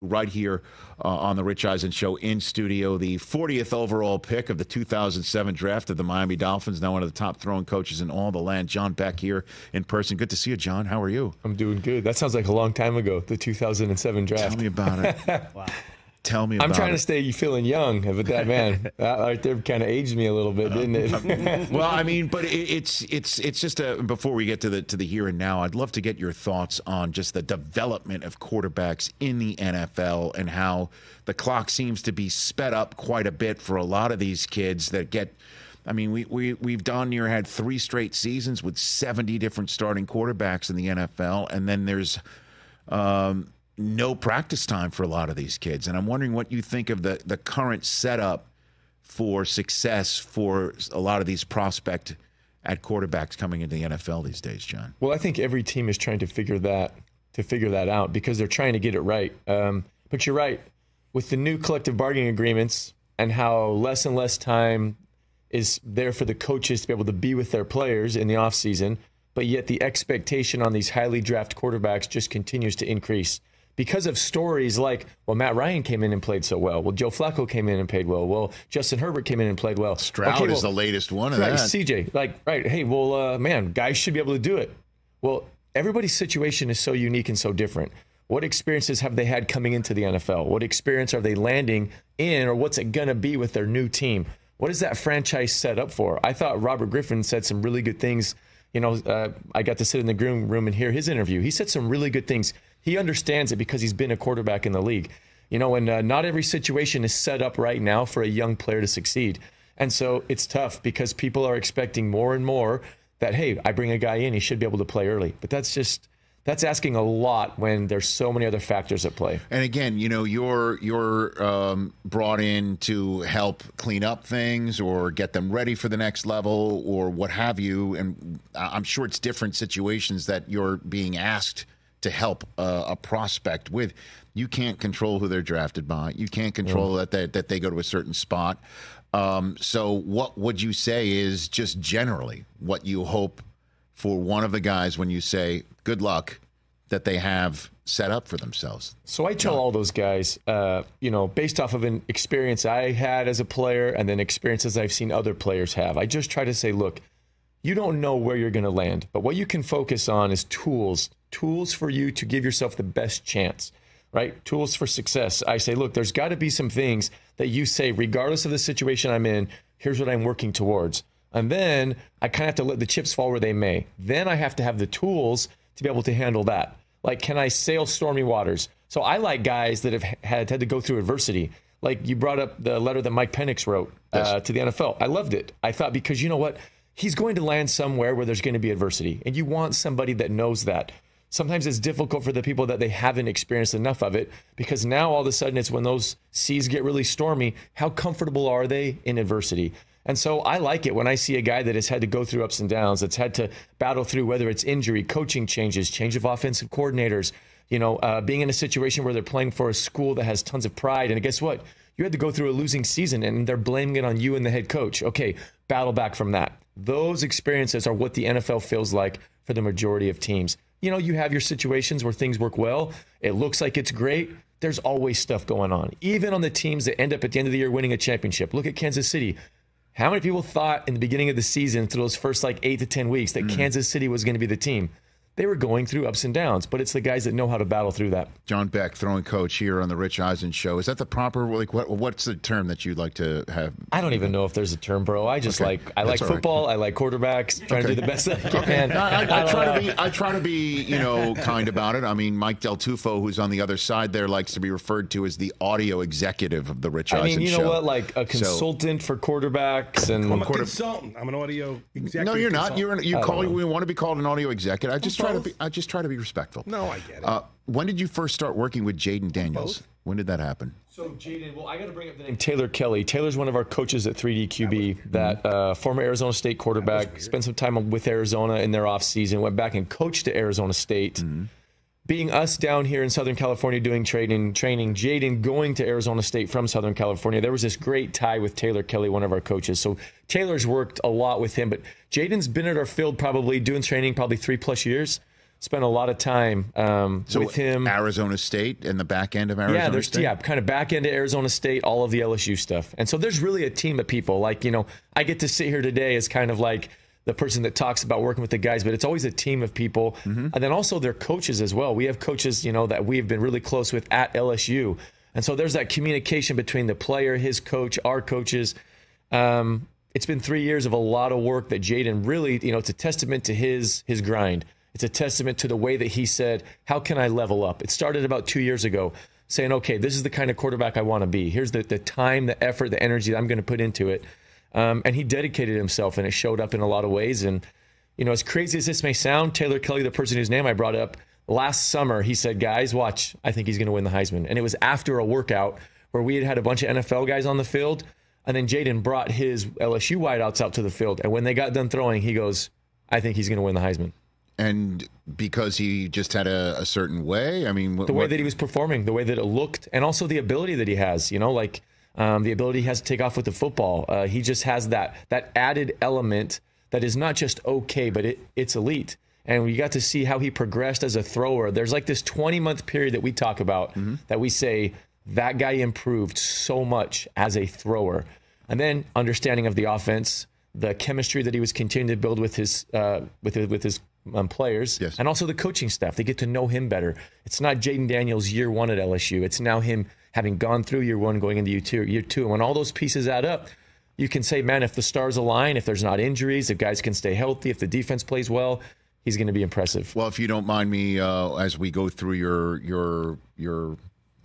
right here on the Rich Eisen Show in studio. The 40th overall pick of the 2007 draft of the Miami Dolphins, now one of the top throwing coaches in all the land. John Beck here in person. Good to see you, John. How are you? I'm doing good. That sounds like a long time ago, the 2007 draft. Tell me about it. Wow. Tell me about it. I'm trying to stay feeling young, but that, man, that right there kind of aged me a little bit, didn't it? Well, I mean, but it's just before we get to the here and now, I'd love to get your thoughts on just the development of quarterbacks in the NFL and how the clock seems to be sped up quite a bit for a lot of these kids that get. I mean, we've had 3 straight seasons with 70 different starting quarterbacks in the NFL, and then there's no practice time for a lot of these kids. And I'm wondering what you think of the current setup for success for a lot of these prospect at quarterbacks coming into the NFL these days, John. Well, I think every team is trying to figure that out because they're trying to get it right. But you're right. With the new collective bargaining agreements and how less and less time is there for the coaches to be able to be with their players in the offseason, but yet the expectation on these highly drafted quarterbacks just continues to increase. Because of stories like, well, Matt Ryan came in and played so well. Well, Joe Flacco came in and played well. Well, Justin Herbert came in and played well. Stroud is the latest one of that. CJ, right. Hey, well, man, guys should be able to do it. Well, everybody's situation is so unique and so different. What experiences have they had coming into the NFL? What experience are they landing in, or what's it going to be with their new team? What is that franchise set up for? I thought Robert Griffin said some really good things. I got to sit in the room and hear his interview. He said some really good things. He understands it because he's been a quarterback in the league. And not every situation is set up right now for a young player to succeed. And so it's tough because people are expecting more and more that, hey, I bring a guy in, he should be able to play early. But that's asking a lot when there's so many other factors at play. And again, you're brought in to help clean up things or get them ready for the next level or what have you. And I'm sure it's different situations that you're being asked to help a prospect with. You can't control who they're drafted by. You can't control that they go to a certain spot. So what would you say is just generally what you hope for one of the guys when you say good luck that they have set up for themselves? So I tell all those guys, based off of an experience I had as a player and then experiences I've seen other players have, I just try to say, look, you don't know where you're going to land, but what you can focus on is tools for you to give yourself the best chance, right? Tools for success. I say, look, there's got to be some things that you say, regardless of the situation I'm in, here's what I'm working towards. And then I kind of have to let the chips fall where they may. Then I have to have the tools to be able to handle that. Like, can I sail stormy waters? So I like guys that have had to go through adversity. Like you brought up the letter that Mike Penix wrote to the NFL. I loved it. I thought, because you know what? He's going to land somewhere where there's going to be adversity. And you want somebody that knows that. Sometimes it's difficult for the people that they haven't experienced enough of it, because now all of a sudden it's when those seas get really stormy, how comfortable are they in adversity? And so I like it when I see a guy that has had to go through ups and downs, that's had to battle through, whether it's injury, coaching changes, change of offensive coordinators, being in a situation where they're playing for a school that has tons of pride. And guess what? You had to go through a losing season and they're blaming it on you and the head coach. Okay, battle back from that. Those experiences are what the NFL feels like for the majority of teams. You have your situations where things work well. It looks like it's great. There's always stuff going on. Even on the teams that end up at the end of the year winning a championship. Look at Kansas City. How many people thought in the beginning of the season, through those first 8 to 10 weeks, that Kansas City was going to be the team? They were going through ups and downs, but it's the guys that know how to battle through that. John Beck, throwing coach here on the Rich Eisen Show. Is that the proper, what's the term that you'd like to have? I don't even know if there's a term, bro. I just like football. Right. I like quarterbacks. Trying to do the best that I can. I try to be, kind about it. I mean, Mike Del Tufo, who's on the other side there, likes to be referred to as the audio executive of the Rich Eisen Show. You know what? Like a consultant for quarterbacks. And I'm a consultant. I'm an audio executive. No, you're not. We want to be called an audio executive. I just try to be respectful. No, I get it. When did you first start working with Jayden Daniels? Both. When did that happen? So Jayden, I got to bring up the name Taylor Kelly. Taylor's one of our coaches at 3D QB, former Arizona State quarterback, spent some time with Arizona in their offseason, went back and coached at Arizona State. Mm-hmm. Being us down here in Southern California doing training, Jayden going to Arizona State from Southern California, there was this great tie with Taylor Kelly, one of our coaches. So Taylor's worked a lot with him, but Jayden's been at our field probably doing training 3+ years. spent a lot of time with him. Arizona State and the back end of Arizona State? Yeah, kind of back end of Arizona State, all of the LSU stuff. And so there's really a team of people. Like, I get to sit here today as kind of like the person that talks about working with the guys, but it's always a team of people. And then also their coaches as well. We have coaches, that we have been really close with at LSU. And so there's that communication between the player, his coach, our coaches. It's been 3 years of a lot of work that Jayden really, it's a testament to his grind. It's a testament to the way that he said, how can I level up? It started about 2 years ago saying, okay, this is the kind of quarterback I want to be. Here's the time, the effort, the energy that I'm going to put into it. And he dedicated himself, and it showed up in a lot of ways. And, as crazy as this may sound, Taylor Kelly, the person whose name I brought up, last summer, he said, guys, watch, I think he's going to win the Heisman. And it was after a workout where we had a bunch of NFL guys on the field, and then Jayden brought his LSU wideouts out to the field. And when they got done throwing, he goes, I think he's going to win the Heisman. And because he just had a certain way? I mean, the way that he was performing, the way that it looked, and also the ability that he has, the ability he has to take off with the football. He just has that added element that is not just okay, but it's elite. And we got to see how he progressed as a thrower. There's like this 20-month period that we talk about that we say that guy improved so much as a thrower. And then understanding of the offense, the chemistry that he was continuing to build with his players, yes, and also the coaching staff. They get to know him better. It's not Jayden Daniels year one at LSU. It's now him having gone through year one, going into year two. And when all those pieces add up, you can say, man, if the stars align, if there's not injuries, if guys can stay healthy, if the defense plays well, he's going to be impressive. Well, if you don't mind me, as we go through your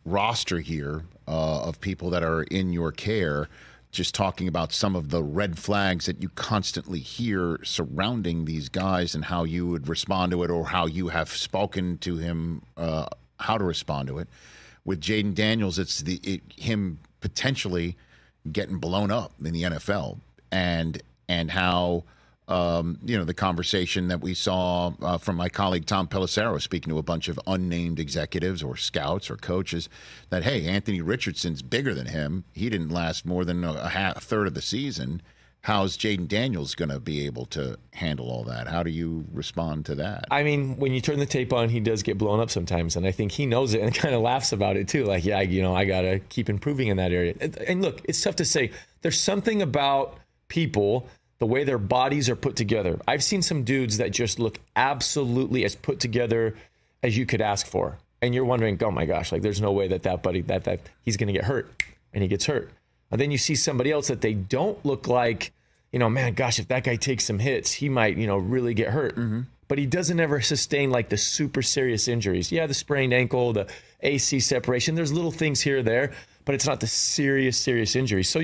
roster here of people that are in your care, just talking about some of the red flags that you constantly hear surrounding these guys and how you would respond to it, or how you have spoken to him, how to respond to it. With Jayden Daniels, it's him potentially getting blown up in the NFL, and how the conversation that we saw from my colleague Tom Pelissero speaking to a bunch of unnamed executives or scouts or coaches that, hey, Anthony Richardson's bigger than him. He didn't last more than a third of the season. How's Jayden Daniels going to be able to handle all that? How do you respond to that? I mean, when you turn the tape on, he does get blown up sometimes, and I think he knows it and kind of laughs about it too. Like, yeah, I got to keep improving in that area. And look, it's tough to say. There's something about people, the way their bodies are put together. I've seen some dudes that just look absolutely as put together as you could ask for. And you're wondering, oh my gosh, like there's no way that buddy, that he's going to get hurt, and he gets hurt. And then you see somebody else that they don't look like, man, gosh, if that guy takes some hits, he might, really get hurt. But he doesn't ever sustain like the super serious injuries. Yeah, the sprained ankle, the AC separation, there's little things here or there, but it's not the serious injuries. So,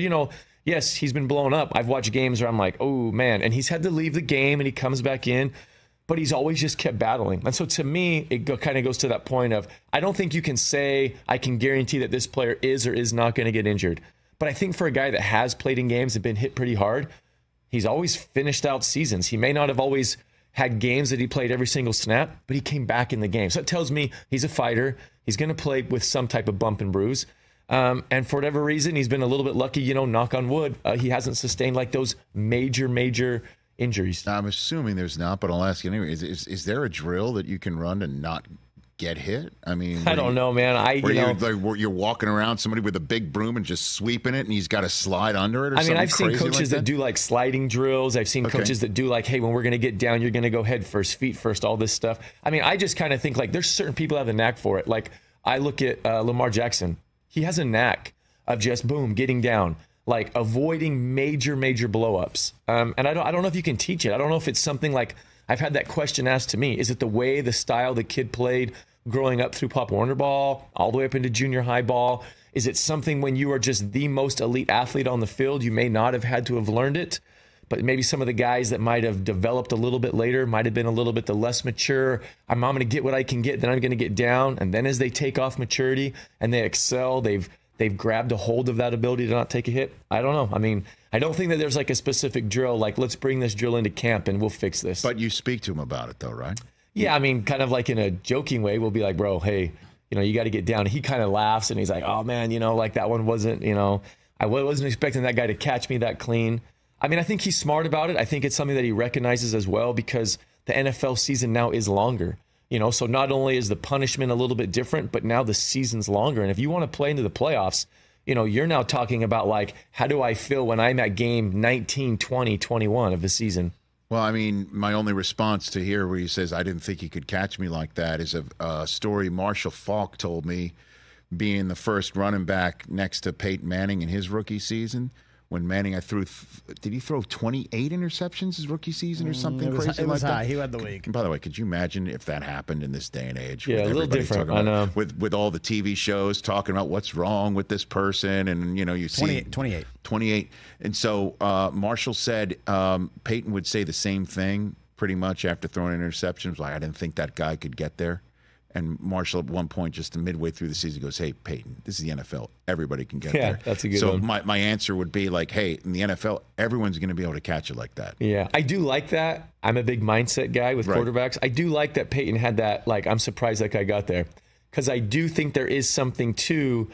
yes, he's been blown up. I've watched games where I'm like, oh, man. And he's had to leave the game, and he comes back in. But he's always just kept battling. And so to me, it kind of goes to that point of, I don't think you can say, I can guarantee that this player is or is not going to get injured. But I think for a guy that has played in games and been hit pretty hard, he's always finished out seasons. He may not have always had games that he played every single snap, but he came back in the game. So it tells me he's a fighter. He's going to play with some type of bump and bruise. And for whatever reason, he's been a little bit lucky, knock on wood. He hasn't sustained like those major injuries. I'm assuming there's not, but I'll ask you anyway. Is there a drill that you can run to not get hit? I mean, I don't know, man. You're walking around somebody with a big broom and just sweeping it, and he's got to slide under it. Or something I've seen coaches like that do like sliding drills. I've seen coaches that do like, hey, when we're going to get down, you're going to go head first, feet first, all this stuff. I mean, I just kind of think like there's certain people that have the knack for it. Like I look at Lamar Jackson. He has a knack of just boom, getting down, like avoiding major blowups. And I don't know if you can teach it. I don't know if it's something like, I've had that question asked to me. Is it the way, the style the kid played growing up through Pop Warner ball, all the way up into junior high ball? Is it something when you are just the most elite athlete on the field, you may not have had to have learned it, but maybe some of the guys that might have developed a little bit later might have been a little bit the less mature. I'm going to get what I can get, then I'm going to get down. And then as they take off maturity and they excel, they've grabbed a hold of that ability to not take a hit. I don't know. I mean, I don't think that there's like a specific drill, like let's bring this drill into camp and we'll fix this. But you speak to him about it though, right? Yeah, I mean, kind of like in a joking way, we'll be like, bro, hey, you got to get down. He kind of laughs and he's like, oh man, like that one wasn't, I wasn't expecting that guy to catch me that clean. I mean, I think he's smart about it. I think it's something that he recognizes as well because the NFL season now is longer. So not only is the punishment a little bit different, but now the season's longer. And if you want to play into the playoffs, you're now talking about like, how do I feel when I'm at game 19, 20, 21 of the season? Well, I mean, my only response to here where he says, I didn't think he could catch me like that is a story Marshall Faulk told me, being the first running back next to Peyton Manning in his rookie season. When Manning, did he throw 28 interceptions his rookie season or something crazy like that? He led the league. By the way, could you imagine if that happened in this day and age? Yeah, a little different. I know. With all the TV shows talking about what's wrong with this person, and you see 28. And so Marshall said Peyton would say the same thing pretty much after throwing interceptions. Like, I didn't think that guy could get there. And Marshall at one point, just midway through the season, goes, "Hey, Peyton, this is the NFL. Everybody can get there." Yeah, that's a good one. So my answer would be like, "Hey, in the NFL, everyone's going to be able to catch it like that." Yeah, I do like that. I'm a big mindset guy with quarterbacks. I do like that Peyton had that, like, I'm surprised that guy got there. Because I do think there is something to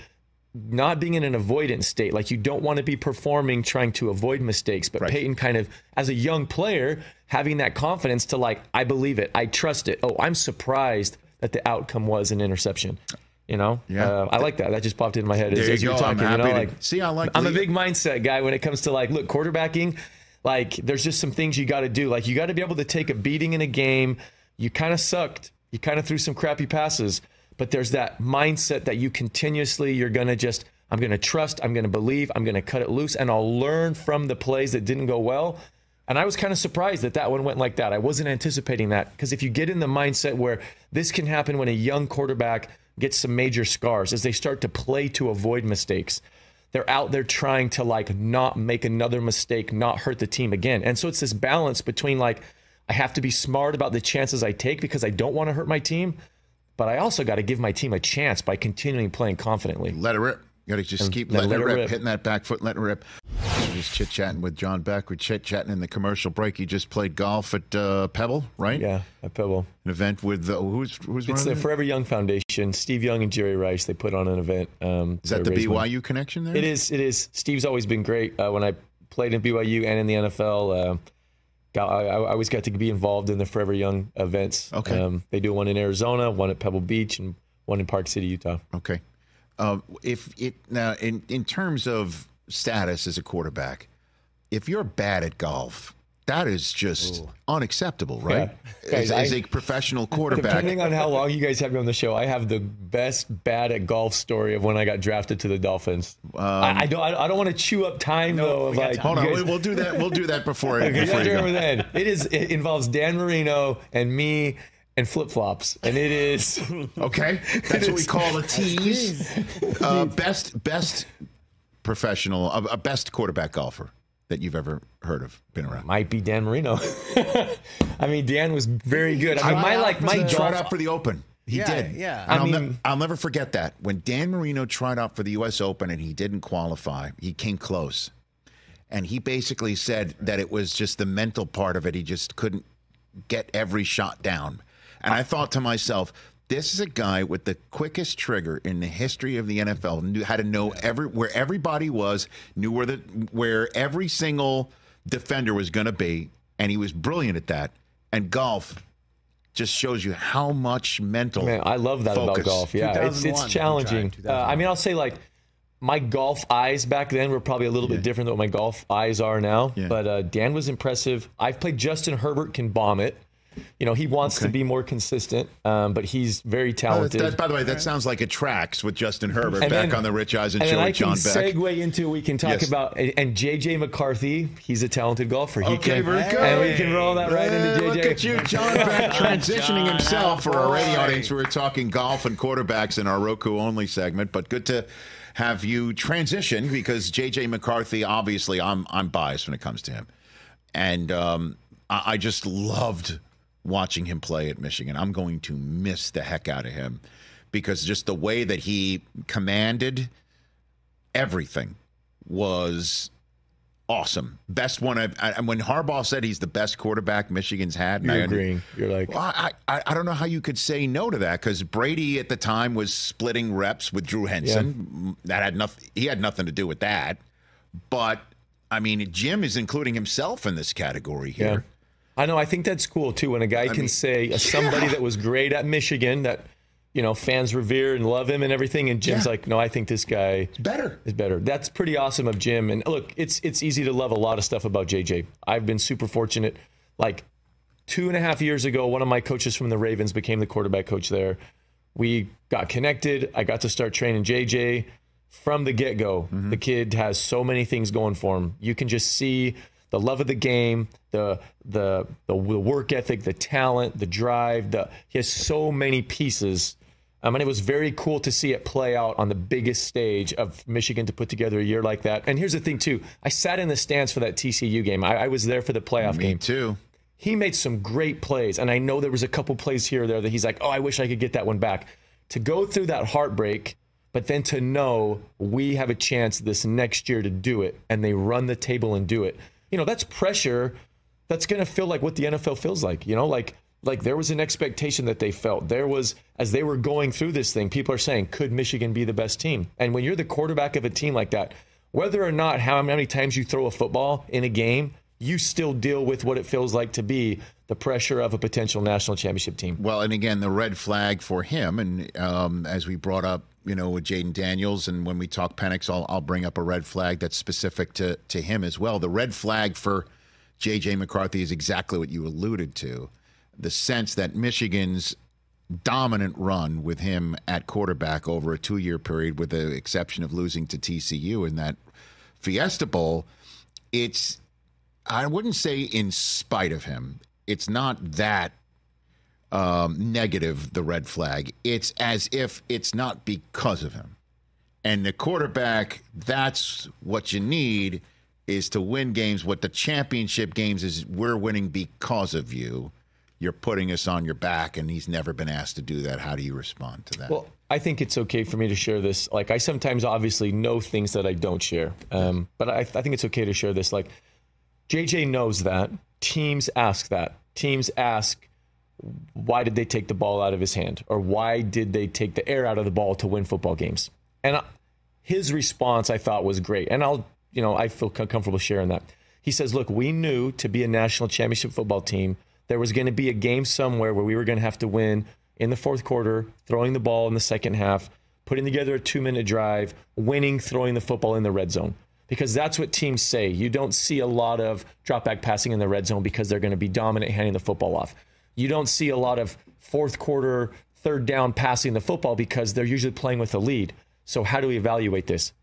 not being in an avoidance state. Like, you don't want to be performing trying to avoid mistakes. But Peyton kind of, as a young player, having that confidence to like, I believe it. I trust it. Oh, I'm surprised that the outcome was an interception. Yeah. I like that. That just popped into my head as you were talking. I'm a big mindset guy when it comes to like, look, quarterbacking, like there's just some things you got to do. Like, you got to be able to take a beating in a game. You kind of sucked. You kind of threw some crappy passes, but there's that mindset that you continuously, you're going to I'm going to trust, I'm going to believe, I'm going to cut it loose, and I'll learn from the plays that didn't go well. And I was kind of surprised that one went like that. I wasn't anticipating that, because if you get in the mindset where this can happen when a young quarterback gets some major scars, as they start to play to avoid mistakes, they're out there trying to like not make another mistake, not hurt the team again. And so it's this balance between like, I have to be smart about the chances I take because I don't want to hurt my team, but I also got to give my team a chance by continuing playing confidently. Let it rip. You got to just keep letting it rip, hitting that back foot, letting it rip. We're just chit-chatting with John Beck. We're chit-chatting in the commercial break. You just played golf at Pebble, right? Yeah, at Pebble. An event with who's running It's the Forever Young Foundation. Steve Young and Jerry Rice, they put on an event. Is that the BYU connection there? It is. Steve's always been great. When I played in BYU and in the NFL, I always got to be involved in the Forever Young events. Okay. They do one in Arizona, one at Pebble Beach, and one in Park City, Utah. Okay. Now in terms of status as a quarterback, if you're bad at golf, that is just unacceptable, right? Yeah. As a professional quarterback. Depending on how long you guys have me on the show, I have the best bad at golf story of when I got drafted to the Dolphins. I don't want to chew up time though. Hold on, we'll do that. We'll do that before. It involves Dan Marino and me and flip-flops, and it is okay. That's what we call a tease. Best professional, best quarterback golfer that you've ever heard of, been around. Might be Dan Marino. I mean, Dan was very good. I mean, my tried out for the Open. He did. Yeah. I'll never forget that when Dan Marino tried out for the U.S. Open and he didn't qualify. He came close, and he basically said that it was just the mental part of it. He just couldn't get every shot down. And I thought to myself, this is a guy with the quickest trigger in the history of the NFL. Knew how to know where everybody was, knew where every single defender was going to be, and he was brilliant at that. And golf just shows you how much mental. Man, I love that focus. About golf. Yeah, it's challenging. I mean, I'll say like my golf eyes back then were probably a little bit different than what my golf eyes are now. Yeah. But Dan was impressive. I've played Justin Herbert, can bomb it. He wants to be more consistent, but he's very talented. By the way, that sounds like it tracks with Justin Herbert back on the Rich Eisen Show with John Beck. Segue into we can talk about and J.J. McCarthy. He's a talented golfer. Very good. And we can roll that right into J.J. Look at you, John Beck, transitioning himself for our radio audience. We were talking golf and quarterbacks in our Roku only segment, but good to have you transition because J.J. McCarthy, obviously, I'm biased when it comes to him, and I just loved watching him play at Michigan. I'm going to miss the heck out of him because just the way that he commanded everything was awesome. Best one when Harbaugh said he's the best quarterback Michigan's had. You're agreeing. You're like, well, I don't know how you could say no to that because Brady at the time was splitting reps with Drew Henson. Yeah. He had nothing to do with that. But I mean, Jim is including himself in this category here. Yeah. I know. I think that's cool too. When a guy can say somebody that was great at Michigan that, fans revere and love him and everything. And Jim's like, no, I think this guy is better. That's pretty awesome of Jim. And look, it's easy to love a lot of stuff about JJ. I've been super fortunate. Like 2.5 years ago, one of my coaches from the Ravens became the quarterback coach there. We got connected. I got to start training JJ from the get-go. The kid has so many things going for him. You can just see the love of the game, the work ethic, the talent, the drive. He has so many pieces. And it was very cool to see it play out on the biggest stage of Michigan to put together a year like that. And here's the thing, too. I sat in the stands for that TCU game. I was there for the playoff game. Me too. He made some great plays. And I know there was a couple plays here or there that he's like, oh, I wish I could get that one back. To go through that heartbreak, but then to know we have a chance this next year to do it, and they run the table and do it. That's pressure. That's going to feel like what the NFL feels like. Like there was an expectation that they felt. There was, as they were going through this thing, people are saying, could Michigan be the best team? And when you're the quarterback of a team like that, whether or not how many times you throw a football in a game, you still deal with what it feels like to be the pressure of a potential national championship team. Well, and again, the red flag for him, and as we brought up, with Jayden Daniels, and when we talk Penix, I'll bring up a red flag that's specific to him as well. The red flag for J.J. McCarthy is exactly what you alluded to. The sense that Michigan's dominant run with him at quarterback over a 2-year period, with the exception of losing to TCU in that Fiesta Bowl, I wouldn't say in spite of him. It's not that negative, the red flag. It's as if it's not because of him. And the quarterback, that's what you need, is to win games. What the championship games is, we're winning because of you. You're putting us on your back, and he's never been asked to do that. How do you respond to that? Well, I think it's okay for me to share this. Like, I sometimes obviously know things that I don't share. But I think it's okay to share this. Like, JJ knows that. Teams ask that. Teams ask, why did they take the ball out of his hand? Or why did they take the air out of the ball to win football games? And his response, I thought, was great. And I feel comfortable sharing that. He says, look, we knew to be a national championship football team, there was going to be a game somewhere where we were going to have to win in the fourth quarter, throwing the ball in the second half, putting together a 2-minute drive, winning, throwing the football in the red zone. Because that's what teams say. You don't see a lot of drop back passing in the red zone because they're going to be dominant handing the football off. You don't see a lot of fourth quarter, third down passing the football because they're usually playing with a lead. So how do we evaluate this?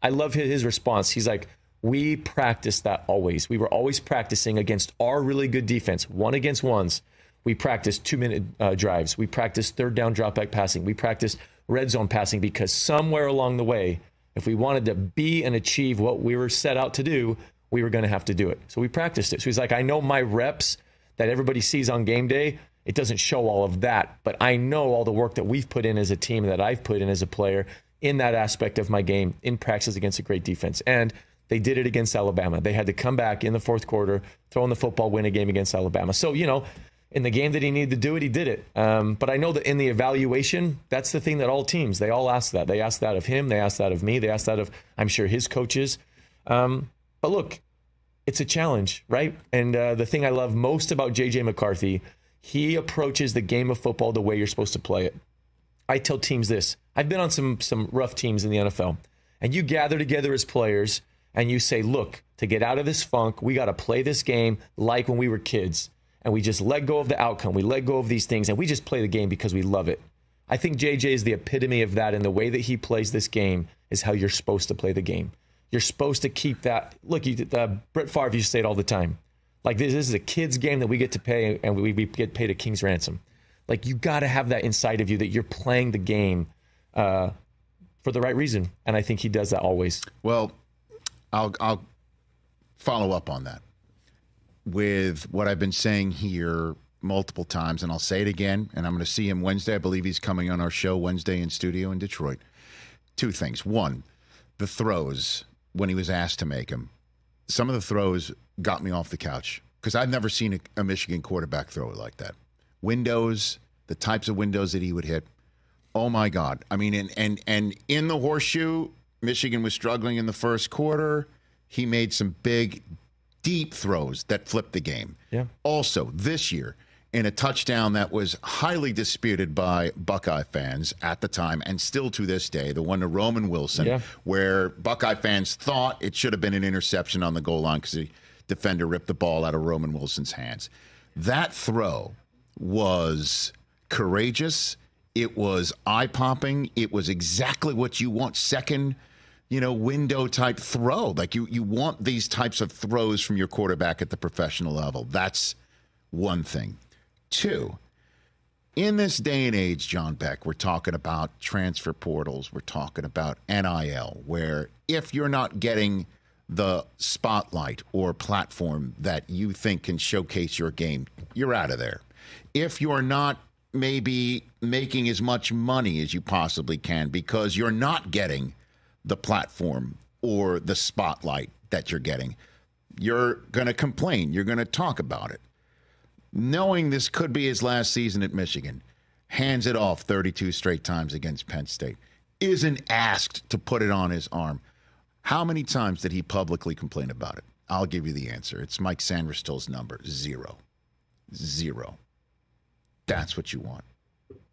I love his response. He's like, we practice that always. We were always practicing against our really good defense, 1-against-1s. We practiced 2-minute drives. We practiced third down drop back passing. We practiced red zone passing because somewhere along the way, if we wanted to be and achieve what we were set out to do, we were going to have to do it. So we practiced it. So he's like, I know my reps that everybody sees on game day, it doesn't show all of that, but I know all the work that we've put in as a team, that I've put in as a player in that aspect of my game, in practice against a great defense. And they did it against Alabama. They had to come back in the fourth quarter, throw in the football, win a game against Alabama. So, in the game that he needed to do it, he did it. But I know that in the evaluation, that's the thing that all teams, they all ask that. They ask that of him. They ask that of me. They ask that of, I'm sure, his coaches. But look, it's a challenge, right? And the thing I love most about J.J. McCarthy, he approaches the game of football the way you're supposed to play it. I tell teams this. I've been on some rough teams in the NFL. And you gather together as players and you say, look, to get out of this funk, we got to play this game like when we were kids. And we just let go of the outcome. We let go of these things, and we just play the game because we love it. I think JJ is the epitome of that, and the way that he plays this game is how you're supposed to play the game. You're supposed to keep that. Look, Brett Favre used to say it all the time. Like, this is a kid's game that we get to pay, and we get paid a king's ransom. Like, you got to have that inside of you that you're playing the game for the right reason, and I think he does that always. Well, I'll follow up on that with what I've been saying here multiple times, and I'll say it again, and I'm going to see him Wednesday. I believe he's coming on our show Wednesday in studio in Detroit. 2 things. 1, the throws when he was asked to make them. Some of the throws got me off the couch because I've never seen a Michigan quarterback throw it like that. Windows, the types of windows that he would hit. Oh, my God. I mean, and in the horseshoe, Michigan was struggling in the first quarter. He made some big deep throws that flipped the game. Yeah. Also, this year, in a touchdown that was highly disputed by Buckeye fans at the time and still to this day, the one to Roman Wilson, where Buckeye fans thought it should have been an interception on the goal line because the defender ripped the ball out of Roman Wilson's hands. That throw was courageous. It was eye-popping. It was exactly what you want. Second, window type throw. Like you want these types of throws from your quarterback at the professional level. That's one thing. Two, in this day and age, John Beck, we're talking about transfer portals. We're talking about NIL, where if you're not getting the spotlight or platform that you think can showcase your game, you're out of there. If you're not maybe making as much money as you possibly can because you're not getting the platform or the spotlight that you're getting, you're going to complain. You're going to talk about it. Knowing this could be his last season at Michigan, hands it off 32 straight times against Penn State, isn't asked to put it on his arm. How many times did he publicly complain about it? I'll give you the answer. It's Mike Sanderstill's number, 0. 0. That's what you want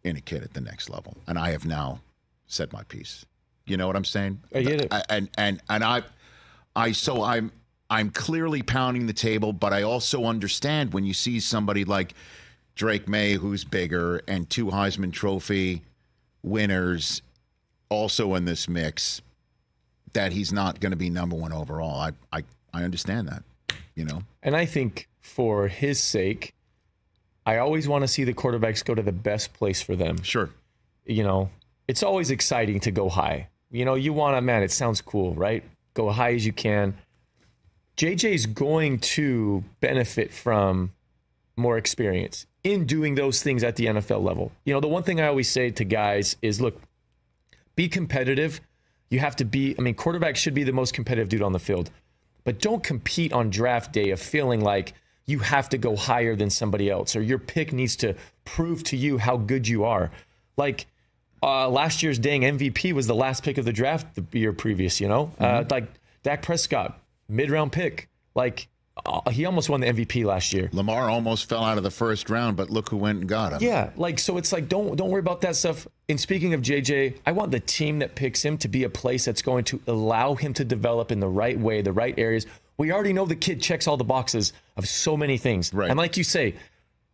in a kid at the next level. And I have now said my piece. You know what I'm saying? I get it. I'm clearly pounding the table, but I also understand when you see somebody like Drake May, who's bigger, and 2 Heisman Trophy winners also in this mix, that he's not going to be number 1 overall. I understand that, And I think for his sake, I always want to see the quarterbacks go to the best place for them. Sure. It's always exciting to go high. You want to, man, it sounds cool, right? Go high as you can. JJ's going to benefit from more experience in doing those things at the NFL level. The one thing I always say to guys is, look, be competitive. You have to be, quarterbacks should be the most competitive dude on the field. But don't compete on draft day of feeling like you have to go higher than somebody else or your pick needs to prove to you how good you are. Like last year's dang MVP was the last pick of the draft the year previous, like Dak Prescott. Mid-round pick. Like, he almost won the MVP last year. Lamar almost fell out of the first round, but look who went and got him. Yeah, so it's like, don't worry about that stuff. And speaking of JJ, I want the team that picks him to be a place that's going to allow him to develop in the right way, the right areas. We already know the kid checks all the boxes of so many things. Right. And like you say,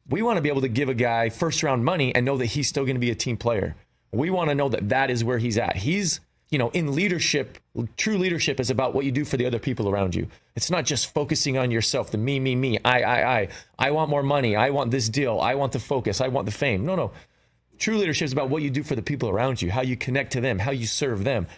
we want to be able to give a guy first-round money and know that he's still going to be a team player. We want to know that that is where he's at. He's in leadership, true leadership is about what you do for the other people around you. It's not just focusing on yourself, the me, I want more money. I want this deal. I want the focus. I want the fame. No. True leadership is about what you do for the people around you, how you connect to them, how you serve them.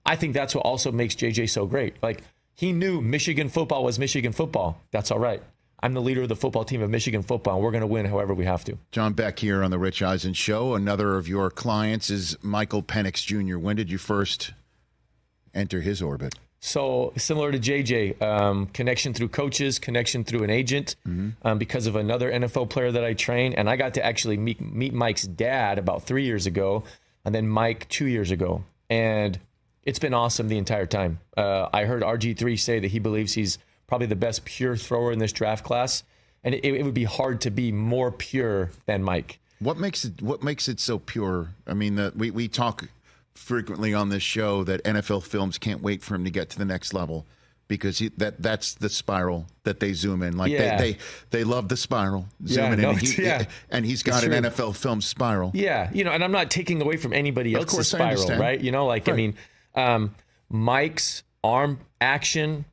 I think that's what also makes JJ so great. Like, he knew Michigan football was Michigan football. That's all right. I'm the leader of the football team of Michigan football, and we're going to win however we have to. John Beck here on the Rich Eisen Show. Another of your clients is Michael Penix Jr. When did you first enter his orbit? So similar to JJ, connection through coaches, connection through an agent, because of another NFL player that I trained. And I got to actually meet Mike's dad about 3 years ago, and then Mike 2 years ago. And it's been awesome the entire time. I heard RG3 say that he believes he's probably the best pure thrower in this draft class. And it would be hard to be more pure than Mike. What makes it so pure? I mean, we talk frequently on this show that NFL films can't wait for him to get to the next level because that's the spiral that they zoom in. Like they love the spiral zooming in, and he's got an NFL film spiral. Yeah, and I'm not taking away from anybody else's spiral, right? Right. I mean, Mike's arm action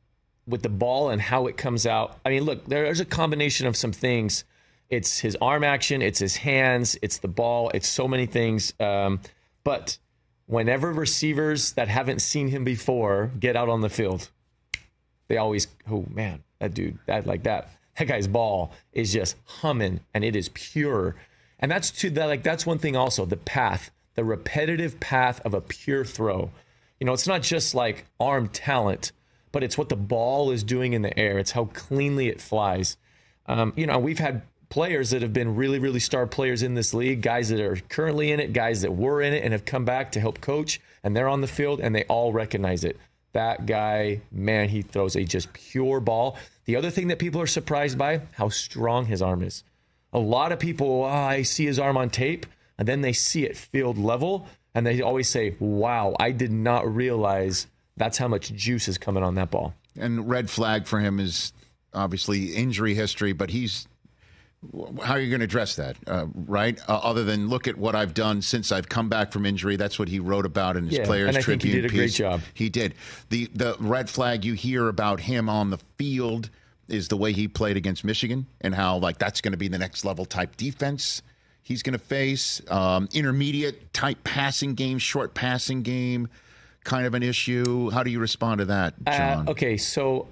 with the ball and how it comes out. I mean, look, there's a combination of some things. It's his arm action, it's his hands, it's the ball, it's so many things. But whenever receivers that haven't seen him before get out on the field, they always, oh man, that guy's ball is just humming and it is pure. And that's one thing also, the path, the repetitive path of a pure throw. It's not just like arm talent, but it's what the ball is doing in the air. It's how cleanly it flies. We've had players that have been really, really star players in this league, guys that are currently in it, guys that were in it and have come back to help coach, and they're on the field and they all recognize it. That guy, man, he throws a just pure ball. The other thing that people are surprised by, how strong his arm is. A lot of people, I see his arm on tape, and then they see it field level, and they always say, wow, I did not realize that's how much juice is coming on that ball. And red flag for him is obviously injury history, but how are you going to address that, right? Other than look at what I've done since I've come back from injury. That's what he wrote about in his Players and I Tribune think he did a piece. great job. He did. The red flag you hear about him on the field is the way he played against Michigan and how that's going to be the next level type defense he's going to face. Intermediate type passing game, short passing game, kind of an issue. How do you respond to that, John? Okay, so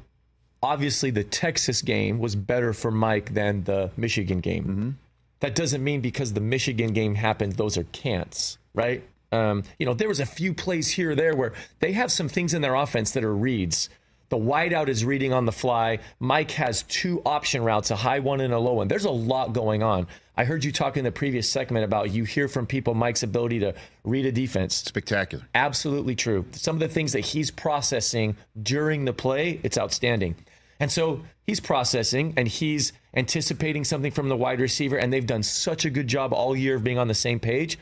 obviously the Texas game was better for Mike than the Michigan game. Mm-hmm. That doesn't mean because the Michigan game happened, those are can'ts, right? There was a few plays here or there where they have some things in their offense that are reads. The wideout is reading on the fly. Mike has 2 option routes, a high one and a low one. There's a lot going on. I heard you talk in the previous segment about you hear from people Mike's ability to read a defense. Spectacular. Absolutely true. Some of the things that he's processing during the play, it's outstanding. And so he's processing and he's anticipating something from the wide receiver, and they've done such a good job all year of being on the same page.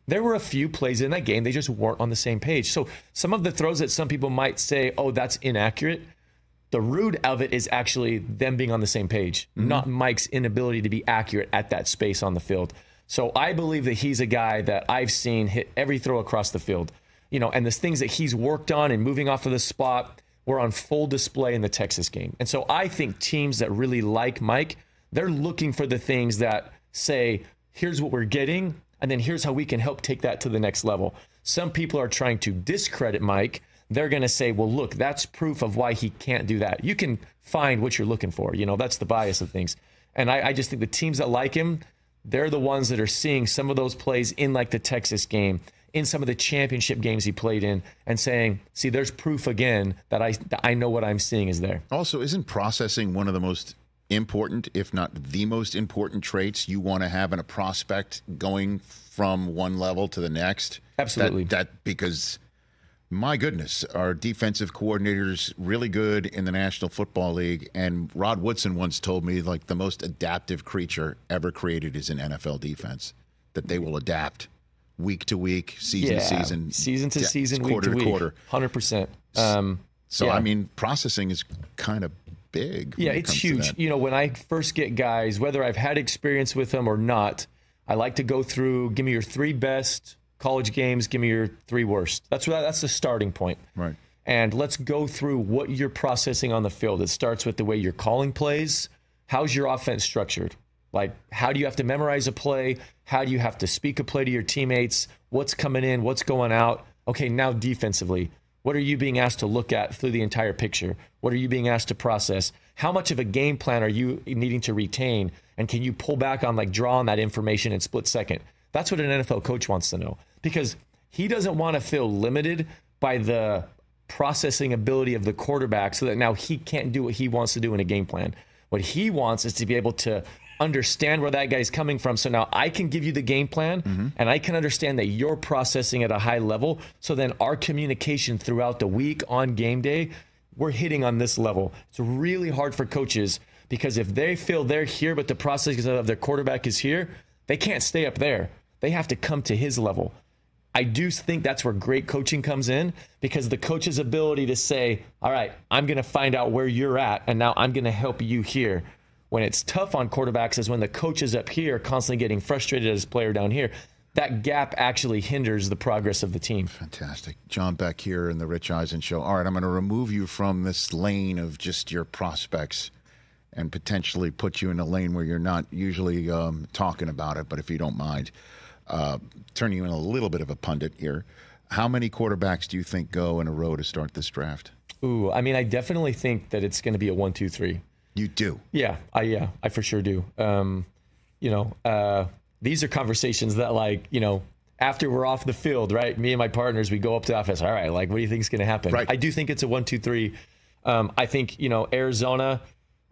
There were a few plays in that game, they just weren't on the same page. So some of the throws that some people might say, oh, that's inaccurate, the root of it is actually them being on the same page, not Mike's inability to be accurate at that space on the field. So I believe that he's a guy that I've seen hit every throw across the field. And the things that he's worked on and moving off of the spot were on full display in the Texas game. And so I think teams that really like Mike, they're looking for the things that say, here's what we're getting, and then here's how we can help take that to the next level. Some people are trying to discredit Mike. They're going to say, well, look, that's proof of why he can't do that. You can find what you're looking for. That's the bias of things. And I just think the teams that like him, they're the ones that are seeing some of those plays in the Texas game, in some of the championship games he played in, and saying, see, there's proof again that I know what I'm seeing is there. Also, isn't processing one of the most important, if not the most important traits you want to have in a prospect going from one level to the next? Absolutely. Because, my goodness, our defensive coordinators really good in the National Football League, and Rod Woodson once told me the most adaptive creature ever created is an NFL defense, that they will adapt week to week, season to season, quarter to quarter, 100%. I mean, processing is kind of big. Yeah, it's huge. When I first get guys, whether I've had experience with them or not, I like to go through, give me your 3 best college games, give me your 3 worst. That's the starting point. Right. And let's go through what you're processing on the field. It starts with the way you're calling plays. How's your offense structured? How do you have to memorize a play? How do you have to speak a play to your teammates? What's coming in? What's going out? Okay, now defensively, what are you being asked to look at through the entire picture? What are you being asked to process? How much of a game plan are you needing to retain? And can you pull back on draw on that information in split second? That's what an NFL coach wants to know, because he doesn't want to feel limited by the processing ability of the quarterback so that now he can't do what he wants to do in a game plan. What he wants is to be able to understand where that guy's coming from. So now I can give you the game plan and I can understand that you're processing at a high level. So then our communication throughout the week on game day, we're hitting on this level. It's really hard for coaches because if they feel they're here, but the process of their quarterback is here, they can't stay up there. They have to come to his level. I do think that's where great coaching comes in, because the coach's ability to say, all right, I'm going to find out where you're at, and now I'm going to help you here. When it's tough on quarterbacks is when the coach is up here constantly getting frustrated as a player down here. That gap actually hinders the progress of the team. Fantastic. John Beck here in the Rich Eisen Show. All right, I'm going to remove you from this lane of just your prospects and potentially put you in a lane where you're not usually talking about it, but if you don't mind, turn you in a little bit of a pundit here. How many quarterbacks do you think go in a row to start this draft? Ooh, I mean, I definitely think that it's going to be a 1, 2, 3. You do? Yeah, I for sure do. These are conversations that, after we're off the field, right? Me and my partners, we go up to the office. All right, what do you think is going to happen? Right. I do think it's a 1, 2, 3. I think, Arizona,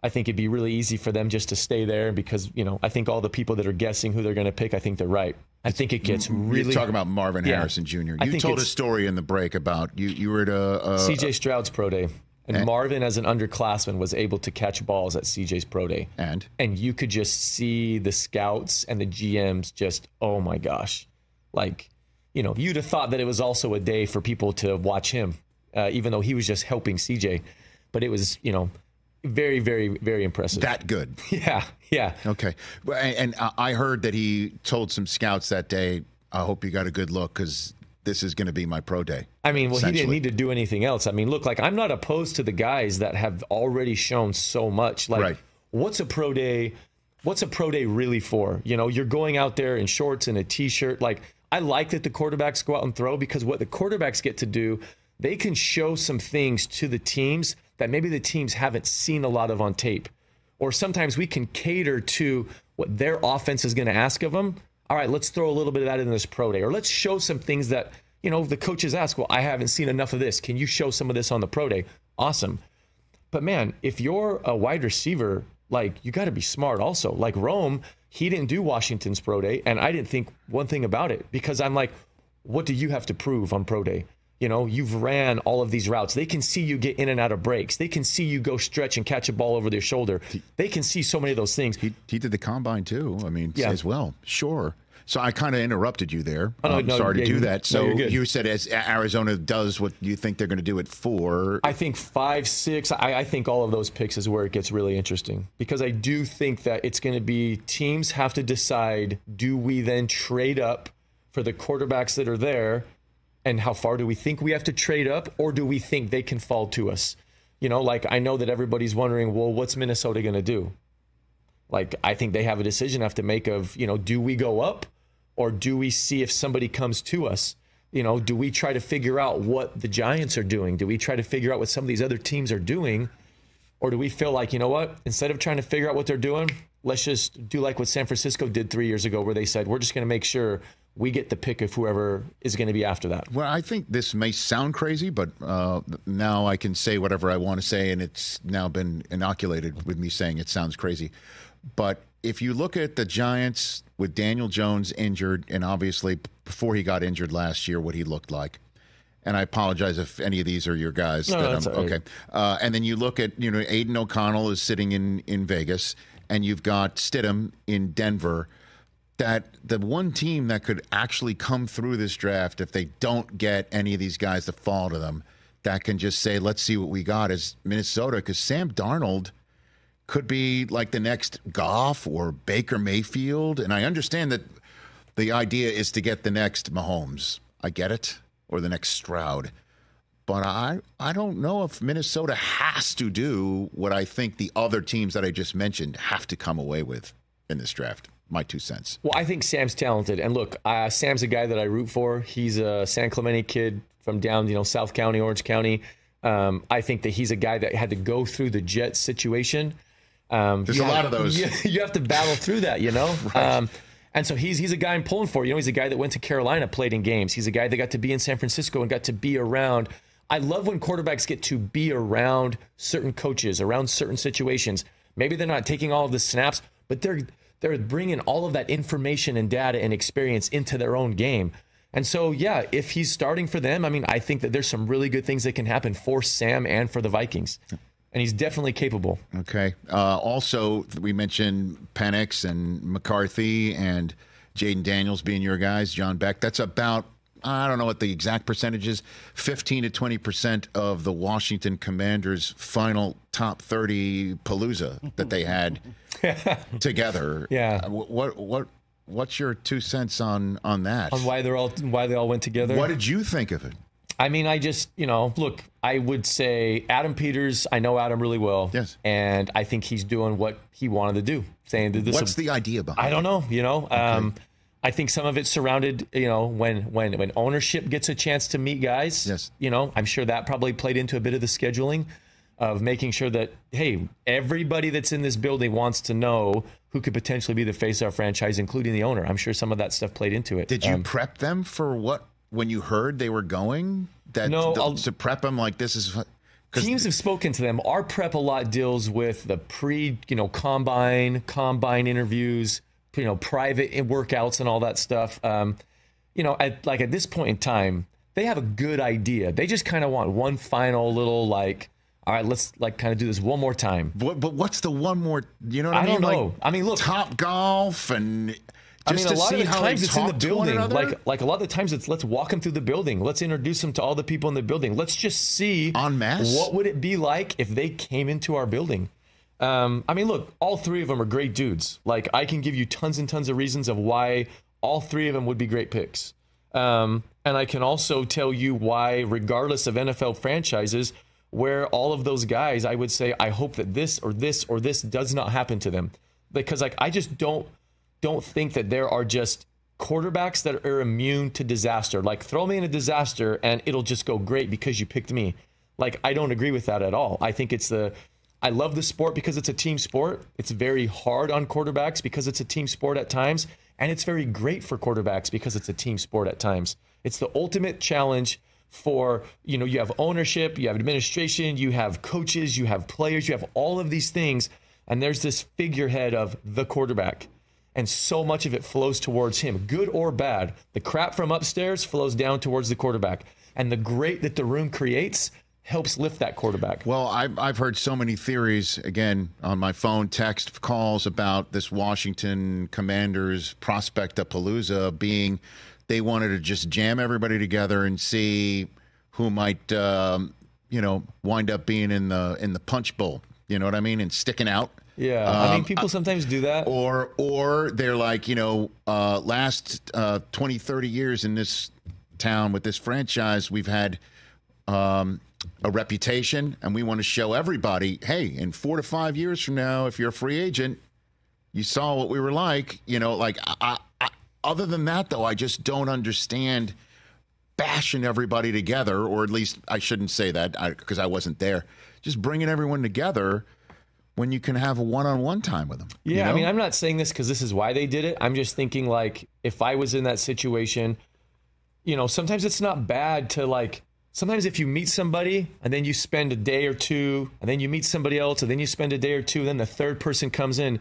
I think it'd be really easy for them just to stay there because, I think all the people that are guessing who they're going to pick, I think they're right. I think it gets really. You're talking about Marvin Harrison Jr. You told a story in the break about you were at CJ Stroud's pro day. And Marvin, as an underclassman, was able to catch balls at CJ's pro day. And you could just see the scouts and the GMs just, oh my gosh. Like, you'd have thought that it was also a day for people to watch him, even though he was just helping CJ. But it was, very, very, very impressive. That good. Yeah. Okay. And I heard that he told some scouts that day, I hope you got a good look because this is going to be my pro day. I mean, well, he didn't need to do anything else. I mean, look, like I'm not opposed to the guys that have already shown so much. Like, what's a pro day? What's a pro day really for? You're going out there in shorts and a T-shirt. Like, I like that the quarterbacks go out and throw because what the quarterbacks get to do, they can show some things to the teams that maybe the teams haven't seen a lot of on tape. Or sometimes we can cater to what their offense is going to ask of them. All right, let's throw a little bit of that in this pro day. Or let's show some things that, the coaches ask, well, I haven't seen enough of this. Can you show some of this on the pro day? Awesome. But man, if you're a wide receiver, like you got to be smart also. Like Rome, he didn't do Washington's pro day. And I didn't think one thing about it because I'm like, what do you have to prove on pro day? You've ran all of these routes. They can see you get in and out of breaks. They can see you go stretch and catch a ball over their shoulder. They can see so many of those things. He did the combine too. I mean, as well. Sure. So I kind of interrupted you there. I'm sorry to do that. So you said as Arizona does what you think they're going to do at 4. I think 5, 6. I think all of those picks is where it gets really interesting because I do think that it's going to be teams have to decide, do we then trade up for the quarterbacks that are there? And how far do we think we have to trade up, or do we think they can fall to us? Like I know that everybody's wondering, well, what's Minnesota going to do? Like I think they have a decision have to make of, do we go up, or do we see if somebody comes to us? Do we try to figure out what the Giants are doing? Do we try to figure out what some of these other teams are doing, or do we feel like, instead of trying to figure out what they're doing, let's just do like what San Francisco did 3 years ago, where they said we're just going to make sure we get the pick of whoever is going to be after that. Well, I think this may sound crazy, but now I can say whatever I want to say, and it's now been inoculated with me saying it sounds crazy. But if you look at the Giants with Daniel Jones injured, and obviously before he got injured last year, what he looked like, and I apologize if any of these are your guys. Okay. And then you look at, Aiden O'Connell is sitting in Vegas, and you've got Stidham in Denver. That the one team that could actually come through this draft, if they don't get any of these guys to fall to them, that can just say, let's see what we got, is Minnesota, because Sam Darnold could be like the next Goff or Baker Mayfield. And I understand that the idea is to get the next Mahomes. I get it. Or the next Stroud. But I don't know if Minnesota has to do what I think the other teams that I just mentioned have to come away with in this draft. My 2 cents. Well, I think Sam's talented. And look, Sam's a guy that I root for. He's a San Clemente kid from down, South County, Orange County. I think that he's a guy that had to go through the Jets situation. There's a lot of those. You have to battle through that, Right. And so he's a guy I'm pulling for. He's a guy that went to Carolina, played in games. He's a guy that got to be in San Francisco and got to be around. I love when quarterbacks get to be around certain coaches, around certain situations. Maybe they're not taking all of the snaps, but they're bringing all of that information and data and experience into their own game. And so, yeah, if he's starting for them, I mean, I think that there's some really good things that can happen for Sam and for the Vikings. And he's definitely capable. Okay. Also, we mentioned Penix and McCarthy and Jayden Daniels being your guys, John Beck. That's about, I don't know what the exact percentage is, 15 to 20% of the Washington Commanders' final top 30 palooza that they had together. Yeah. What's your 2 cents on that? On why they all went together? What did you think of it? I mean, I just, look, I would say Adam Peters, I know Adam really well. Yes. And I think he's doing what he wanted to do. Saying that What's the idea behind it? I don't know, Okay. I think some of it's surrounded, when ownership gets a chance to meet guys, yes. I'm sure that probably played into a bit of the scheduling of making sure that, hey, everybody that's in this building wants to know who could potentially be the face of our franchise, including the owner. I'm sure some of that stuff played into it. Did you prep them for when you heard they were going? To prep them like this is... Teams have spoken to them. Our prep a lot deals with the combine interviews, private workouts and all that stuff. At this point in time, they have a good idea. They just kind of want one final little all right, let's kind of do this one more time. But what's the one more? You know what I mean? I don't know. I mean, look, Topgolf and. A lot of the times it's in the building. Like a lot of the times it's let's walk them through the building. Let's introduce them to all the people in the building. Let's just see en masse. What would it be like if they came into our building? Look, all three of them are great dudes. Like, I can give you tons and tons of reasons of why all three of them would be great picks. And I can also tell you why, regardless of NFL franchises, where all of those guys, I would say, I hope that this or this or this does not happen to them. Because I just don't think that there are just quarterbacks that are immune to disaster. Like, throw me in a disaster and it'll just go great because you picked me. Like, I don't agree with that at all. I think I love the sport because it's a team sport. It's very hard on quarterbacks because it's a team sport at times. And it's very great for quarterbacks because it's a team sport at times. It's the ultimate challenge for, you have ownership, you have administration, you have coaches, you have players, you have all of these things. And there's this figurehead of the quarterback. And so much of it flows towards him, good or bad. The crap from upstairs flows down towards the quarterback. And the great that the room creates helps lift that quarterback. Well, I've heard so many theories, again, on my phone, text calls about this Washington Commanders prospect-a-palooza being they wanted to just jam everybody together and see who might, wind up being in the punch bowl. You know what I mean? And sticking out. Yeah, people sometimes do that. Or they're like, last 20, 30 years in this town with this franchise, we've had a reputation, and we want to show everybody, hey, in 4 to 5 years from now, if you're a free agent, you saw what we were like. Other than that, though, I just don't understand bashing everybody together, or at least I shouldn't say that because I wasn't there. Just bringing everyone together when you can have a one-on-one time with them. Yeah, I'm not saying this because this is why they did it. I'm just thinking, if I was in that situation, sometimes it's not bad to, sometimes if you meet somebody and then you spend a day or two, and then you meet somebody else, and then you spend a day or two, and then the third person comes in,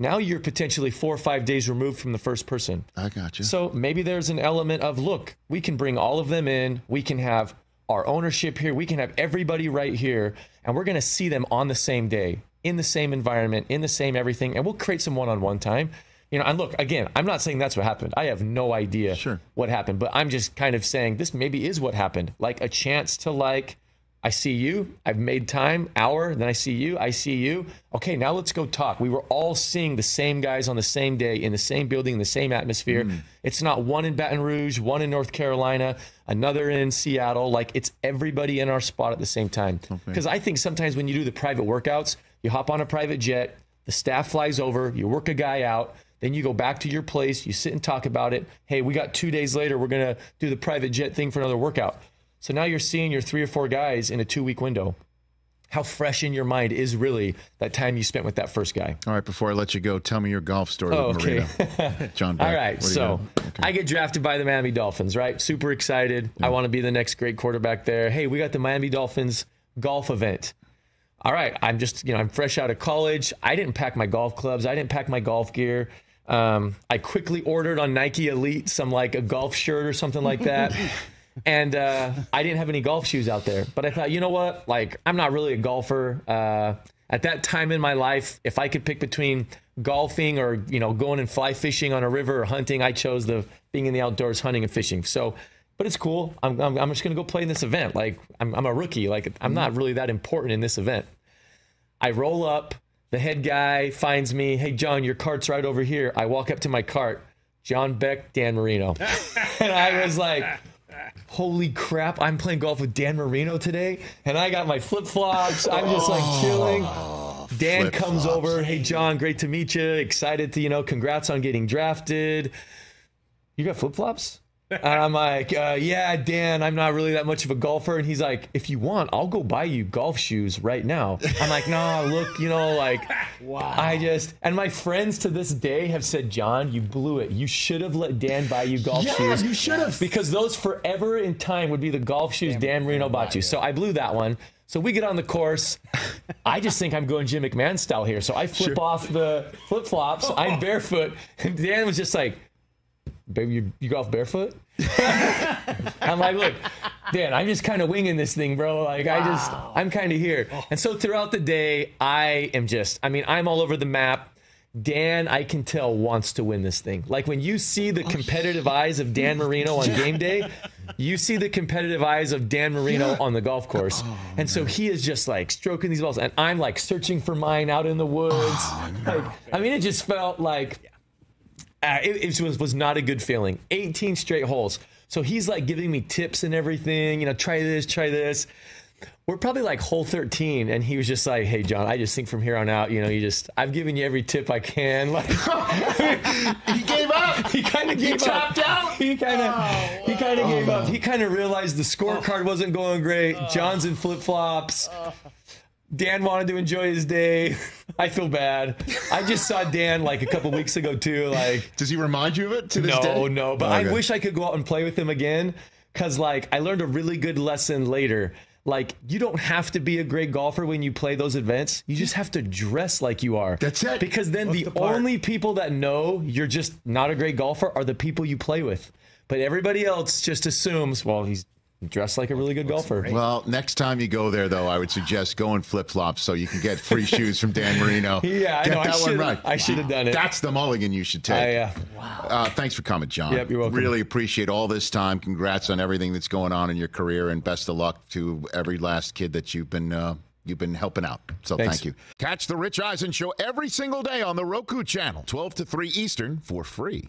now you're potentially 4 or 5 days removed from the first person. I got you. So maybe there's an element of, look, we can bring all of them in. We can have our ownership here. We can have everybody right here, and we're going to see them on the same day, in the same environment, in the same everything, and we'll create some one-on-one time. And look, again, I'm not saying that's what happened. I have no idea what happened, but I'm just kind of saying this maybe is what happened. Like a chance to I see you, I've made time, hour, then I see you. Okay, now let's go talk. We were all seeing the same guys on the same day, in the same building, in the same atmosphere. It's not one in Baton Rouge, one in North Carolina, another in Seattle. It's everybody in our spot at the same time. Because I think sometimes when you do the private workouts, you hop on a private jet, the staff flies over, you work a guy out, then you go back to your place, you sit and talk about it. Hey, we got 2 days later, we're going to do the private jet thing for another workout. So now you're seeing your 3 or 4 guys in a 2-week window. How fresh in your mind is really that time you spent with that first guy? All right, before I let you go, tell me your golf story with Marino. John Beck. All right, so I get drafted by the Miami Dolphins, right? Super excited. Yeah. I want to be the next great quarterback there. Hey, we got the Miami Dolphins golf event. All right, I'm just, I'm fresh out of college. I didn't pack my golf clubs. I didn't pack my golf gear. I quickly ordered on Nike Elite some a golf shirt or something like that. And I didn't have any golf shoes out there. But I thought, you know what? I'm not really a golfer. At that time in my life, if I could pick between golfing or, going and fly fishing on a river or hunting, I chose the being in the outdoors, hunting and fishing. So, but it's cool. I'm just going to go play in this event. I'm a rookie. I'm not really that important in this event. I roll up. The head guy finds me. Hey, John, your cart's right over here. I walk up to my cart. John Beck, Dan Marino. And I was like, holy crap, I'm playing golf with Dan Marino today. And I got my flip-flops. I'm just chilling. Dan comes over. Hey, John, great to meet you. Excited to, congrats on getting drafted. You got flip-flops? And I'm like, yeah, Dan, I'm not really that much of a golfer. And he's like, if you want, I'll go buy you golf shoes right now. I'm like, no, look, wow. And my friends to this day have said, John, you blew it. You should have let Dan buy you golf shoes. You should have. Because those forever in time would be the golf shoes Dan Marino bought you. So I blew that one. So we get on the course. I just think I'm going Jim McMahon style here. So I flip off the flip-flops. I'm barefoot. And Dan was just like, baby, you golf barefoot? I'm like, look, Dan, I'm just kind of winging this thing, bro. Like, I'm kind of here. And so throughout the day, I'm all over the map. Dan, I can tell, wants to win this thing. Like, when you see the competitive eyes of Dan Marino on game day, you see the competitive eyes of Dan Marino on the golf course. And so he is just like stroking these balls. And I'm like searching for mine out in the woods. It just felt like it was not a good feeling. 18 straight holes. So he's like giving me tips and everything. Try this. We're probably like hole 13, and he was just like, "Hey, John, I just think from here on out, I've given you every tip I can." Like, he gave up. He kind of gave up. He topped out. He kind of gave up. He kind of realized the scorecard wasn't going great. John's in flip-flops. Dan wanted to enjoy his day. I feel bad. I just saw Dan like a couple weeks ago too. Like, does he remind you of it to this day? No. But I wish I could go out and play with him again, because like I learned a really good lesson later. Like, you don't have to be a great golfer when you play those events. You just have to dress like you are. That's it. Because then the only people that know you're just not a great golfer are the people you play with. But everybody else just assumes, well, he's dressed like a really good golfer. Well, next time you go there, though, I would suggest go in flip-flops so you can get free shoes from Dan Marino. Yeah, get I know. that one right. I should have done it. That's the mulligan you should take. Wow. Thanks for coming, John. Yep, you're welcome. Really appreciate all this time. Congrats on everything that's going on in your career, and best of luck to every last kid that you've been helping out. So Thank you. Catch the Rich Eisen Show every single day on the Roku channel, 12 to 3 Eastern, for free.